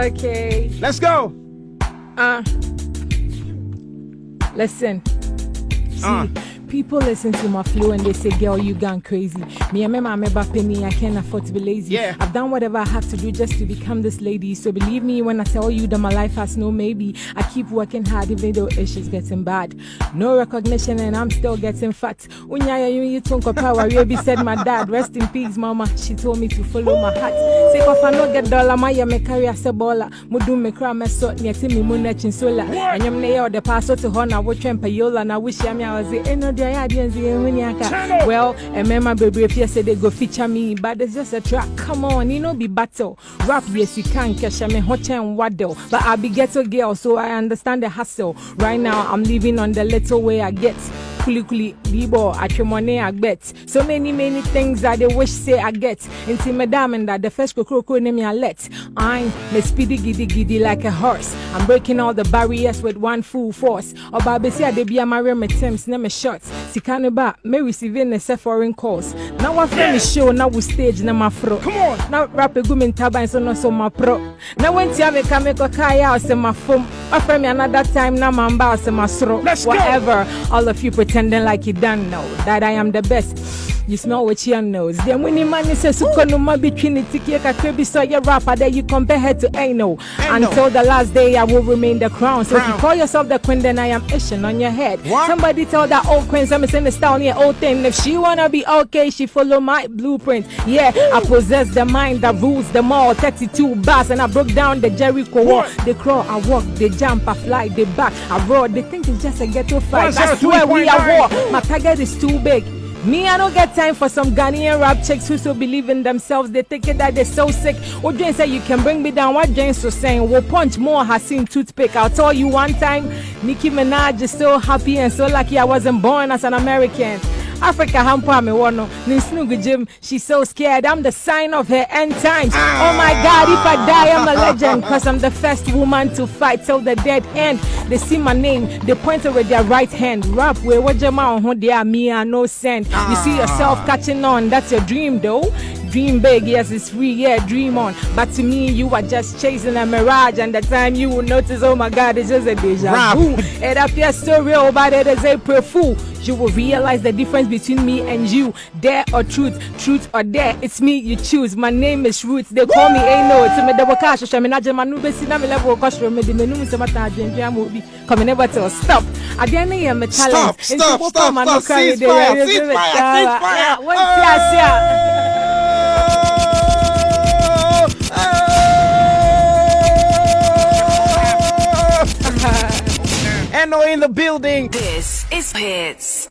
Okay. Let's go. Listen. See, people listen to my flow and they say, girl, you gone crazy. Me and my mama penny, I can't afford to be lazy. Yeah. I've done whatever I have to do just to become this lady. So believe me when I tell you that my life has no maybe. I keep working hard even though it's getting bad. No recognition and I'm still getting fat. Unyaya you tonko power, Ruby said my dad. Rest in peace, mama. She told me to follow my heart. Say if I no get dollar, my me carry a baller. Mudu me cry me so near me munech in solar. And yam nail the passo to Hona, which payola, and I wish I was the end of the well, and my baby if you say they go feature me, but it's just a track. Come on, you know be battle. Rap yes you can cash me hot and waddle. But I be ghetto girl, so I understand the hustle. Right now I'm living on the little way I get. Kuli bibo atwemone agbet. So many things that they wish say I get. Into madam and that the first crocro name me let. I'm me speedy giddy like a horse. I'm breaking all the barriers with one full force. Oba besi ade bia marry me temps name me shots. Sikane ba me receiving a foreign calls. Now I friend show now we stage na my fro. Come on. Now rap a gumin taba so no so my pro. Now when tia me come go kaya say my phone. I friend me another time na mamba say my sro. Whatever. All of you pretending like you don't know that I am the best. You smell what you knows. Then when the man says Sukonuma between the tiki kabi so your rapper that you compare her to Eno. Until the last day I will remain the crown. So if you call yourself the queen, then I am Asian on your head. What? Somebody tell that old queen I'm saying the style near old thing. If she wanna be okay, she follow my blueprint. Yeah, I possess the mind that rules them all. 32 bars and I broke down the Jericho wall. They crawl, I walk, they jump, I fly, they back, I roar. They think it's just a ghetto fight. I swear we are war. My target is too big. Me, I don't get time for some Ghanaian rap chicks who so believe in themselves. They think that they're so sick. What Jane say you can bring me down? What James was saying, we'll punch more has seen toothpick. I'll tell you one time, Niki Minaj is so happy and so lucky I wasn't born as an American. Africa hampa me wano Ninsnugu Jim, she's so scared. I'm the sign of her end times. Oh my God, if I die I'm a legend, cause I'm the first woman to fight till the dead end. They see my name, they point with their right hand. Rap where what your mouth they are me and no send. You see yourself catching on, that's your dream though. Dream big, yes, it's free, yeah, dream on. But to me, you are just chasing a mirage, and the time you will notice, oh my God, it's just a deja vu. It appears so real, but it is April Fool. You will realize the difference between me and you. Dare or truth, truth or dare. It's me you choose. My name is Roots. They call me Eno. It's me double cash. I mean, I just maneuver. See, now me level cost room. Me the menu se mata agenda movie. Come never tell. Stop. At the end of the challenge. Stop. Ceasefire. Eno in the building. This is Hits.